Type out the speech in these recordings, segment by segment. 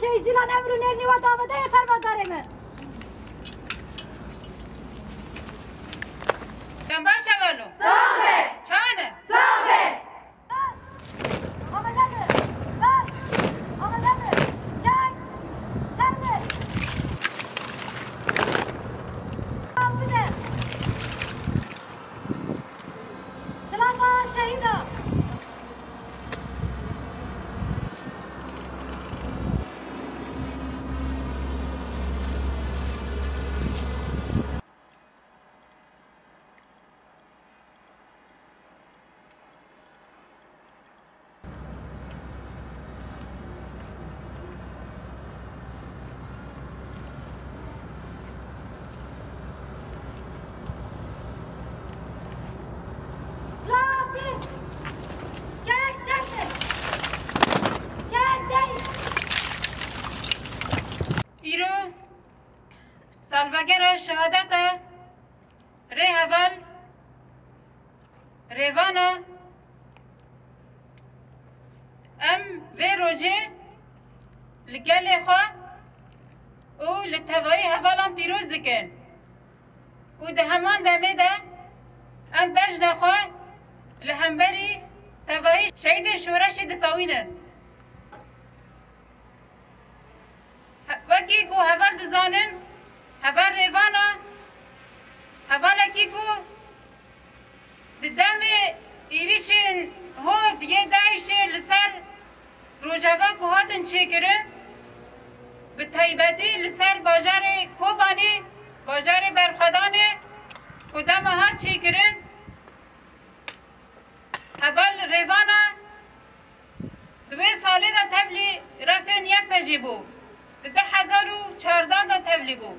باشه زیلان امرو نرنی و دامده فرمانداره من جنبا شوالو صاحبه چانه صاحبه سالوگر شهادت ری هول ریوانا ام وی روژه لگل خواه او لطوایی هولان پیروز دکن او ده همان دمه ده ام بجن خواه لهمبری توایی شهید شورش دتاوینن وکی گو هول دزانن هول ریوانا هول اکی گو دم ایریشن هوب یه دایشه لسر روژاوا گو هاتن چه کرن به طیبتی لسر باجار کوبانی باجار برخدانه کدام ها چه کرن هول ریوانا 2 ساله دا تبلی رفن یک پجی بو 10,014 دا تبلی بو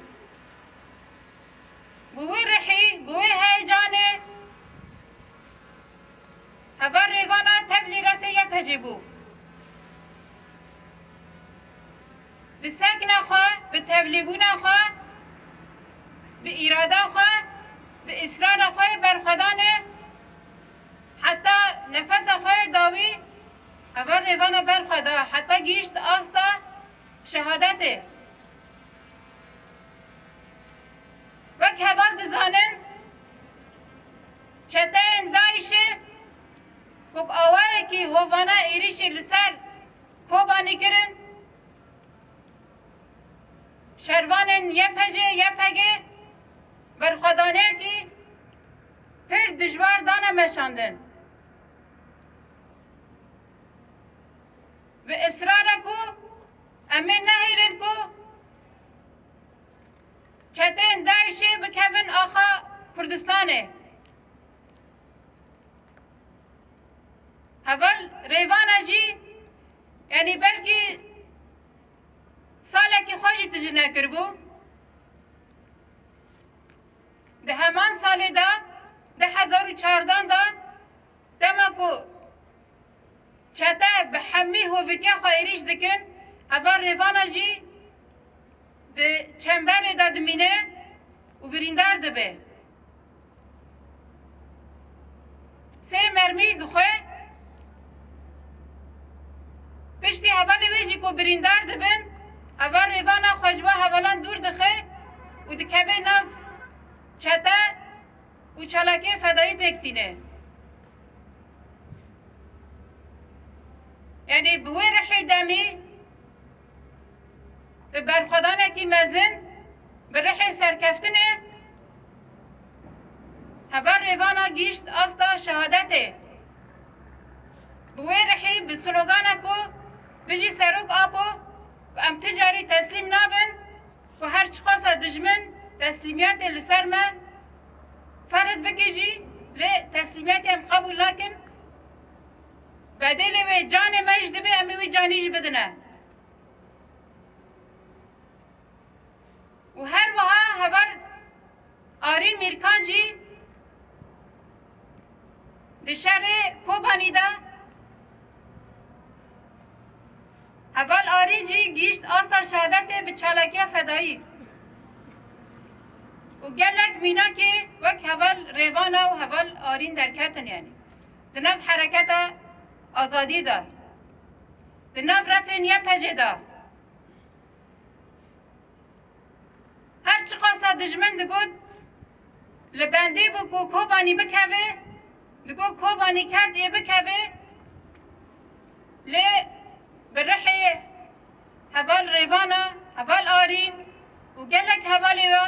بوی رحی بوی هیجانه هبر ریوانا تبلی رفی یک پجی بو به سکن خواه به تبلیگون خواه به اراده خواه به اصرار خواه برخدانه حتی نفس خواه داوی هبر ریوانا برخدا حتی گیشت آستا شهادته وک هوال دزانن چتین دایشه کب آوائه کی هوانا ایریشی لسر کوبانی کرن شروانن یه پگه برخدانه کی پر دجوار دانه مشاندن و اصرار کو امین نهیرن کو چتین دایشه بکبن آخا کردستانه هول ریوانا جی یعنی بلکی ساله که خوشی تجنه کربو ده همان ساله دا 10,014 دا دما کو چته به همی هویتیا خواهیریش دکن هول ریوانا جی ده چنبر دا دمینه و بریندار دبه 3 مرمی دخواه پشتی هول ویجی کو بریندار دبن هول ریوانا خوشبا هولان دور دخه و دکبه نف چته و چلاکه فدایی بکتینه یعنی بوی رحی دمی به برخدانه کی مزن به رحی سرکفتنه هول ریوانا گیشت آستا شهادته بوی رحی به سلوگانه کو بجی سروک آبو و ام تجاری تسلیم نابن و هر چخواسا دجمن تسلیمیت لسر ما فرض بکجی لی تسلیمیت هم قبول نکن بدل و جان مجد به امی و جانیش بدنه و هر وها هبر آرین میرکان جی دشار کوبانی دا اول آری جی گیشت آسا شهادت به چالاکی فدایی و گلک مینا که وک اول ریوانا و اول آرین درکتن یعنی دنف حرکت آزادی دا دنف رفن یا پجه دا هاتا دجمن دگود لبندی بو کوبانی بکوه دگو کوبانی کرد ای بکوه لی برحی هوال ریوانا هوال آرین و گلک هوالی و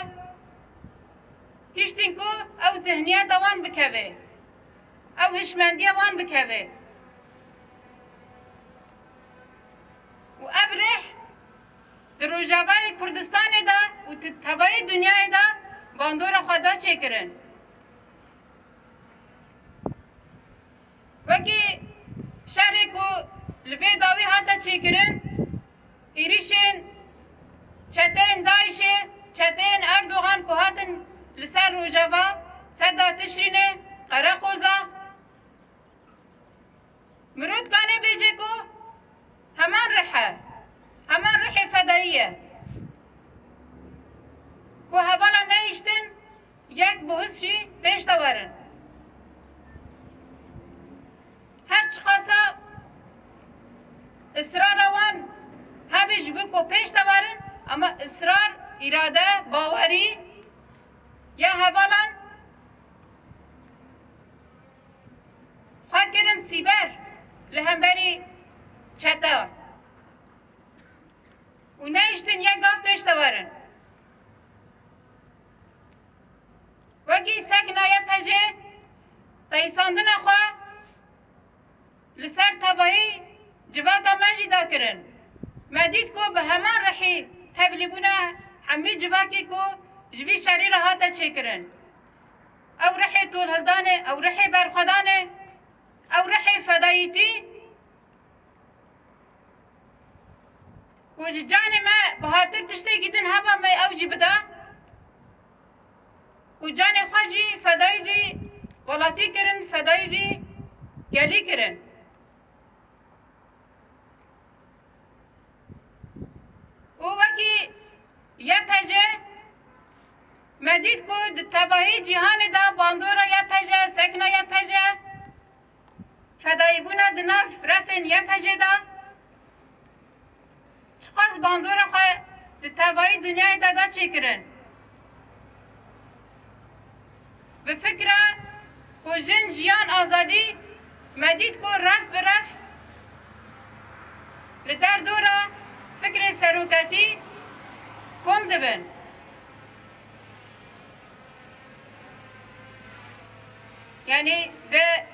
گشتین کو او ذهنیت وان بکوه او هشمندی وان بکوه و ابرح در روجاوای کردستان دا و تبای دنیای دا باندور خدا چکرن وکی شهری کو لفی داوی هاتا چکرن ایریشن چتین دایشه چتین اردوغان کو هاتن لسر روجاوا صدا تشرینه قرقوزا مرود کانه بیجه کو همان رحه فداییه کو هوالا نیشتن یک بوزشی پیش دوارن هر چخاصا اصرار وان هبیج بکو پیش دوارن اما اصرار اراده باوری یا هوالا خواه کرن سیبر لهمبری چتا و نیشتن یک گاف پیش دوارن وکی سکنایه پجه تایساندن خواه لسر تبایی جواکا مجی دا کرن مدید کو به همان رحی تبلیبونه همی جواکی کو جوی شری رهاتا چه کرن او رحی طول هلدانه او رحی برخدانه او رحی فداییتی و جانی ما بهاتر تشتی گیدن هبا ما اوجی بدا و جان خواجی فدای وی ولاتی کرن فدای وی گلی کرن و وکی یا پجه مدید کو تباهی جهان دا باندورا یا پجه سکنا یا پجه فدای بونا دناف رفن یا پجه دا چخواست باندورا خواه تباهی دنیای دا چی کرن به فکر کو جن جیان آزادی مدید کو رف برف لدر دورا فکر سروکتی کم دبن یعنی ده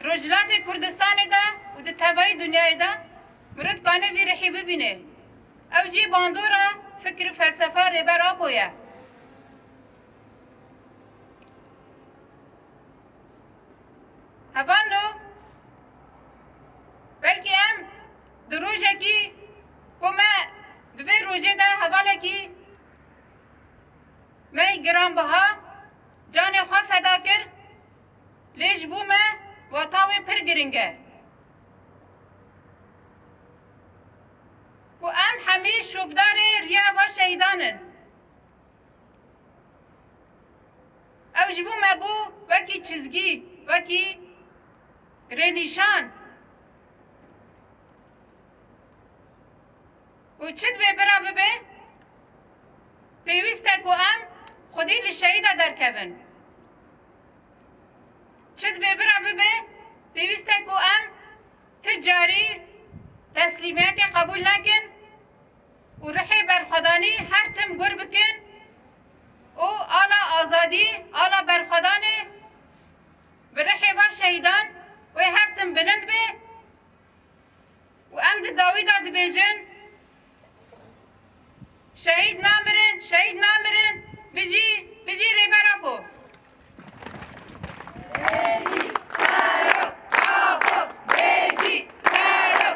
رجلات کردستان دا و ده تبای دنیای دا مرد کانه وی رحی ببینه او جی باندورا فکر فلسفه ربر آبویا هفانو بلکه ام در روژه کی کما دوی روژه ده حواله کی می گرام بها جان خواه فدا کر لیش بومه و تاوی پر گرنگه کو ام همی شوبدار ریا و شهیدانن او جبو مبو وکی چizgi وکی رنیشان و چد به برا ببه پیوسته کو ام خودی لشهید در کبن چد به برا ببه پیوسته کو ام تجاری تسلیمیت قبول نکن و رحی برخدانی هر تم گر بکن او آلا آزادی آلا برخدانه برحی و شهیدان و هر تم بلند به و امد داوی داد بیجن شهید نامرن بجی ریبرا کو بجی سارو آبو بجی سارو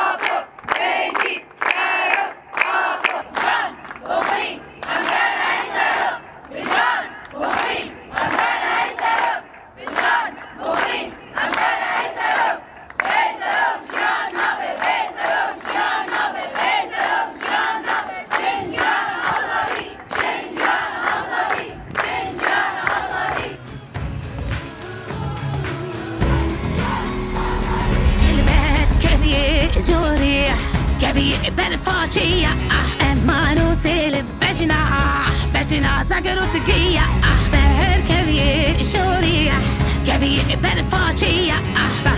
آبو بجی سارو آبو جان بخوری امدن ای سارو بجان بخوری امدن ای سارو بجان بخوری امدن ای سارو ای سارو جان نابه ای سارو جان نابه ای سارو جان نابه جنجان آزادی جنجان آزادی جنجان آزادی كلمات كبير جريح كبير بالفاجية أما نوصل بجناح جنازة قروسقية أحبر كبير شورية كبير برفاجية أحبر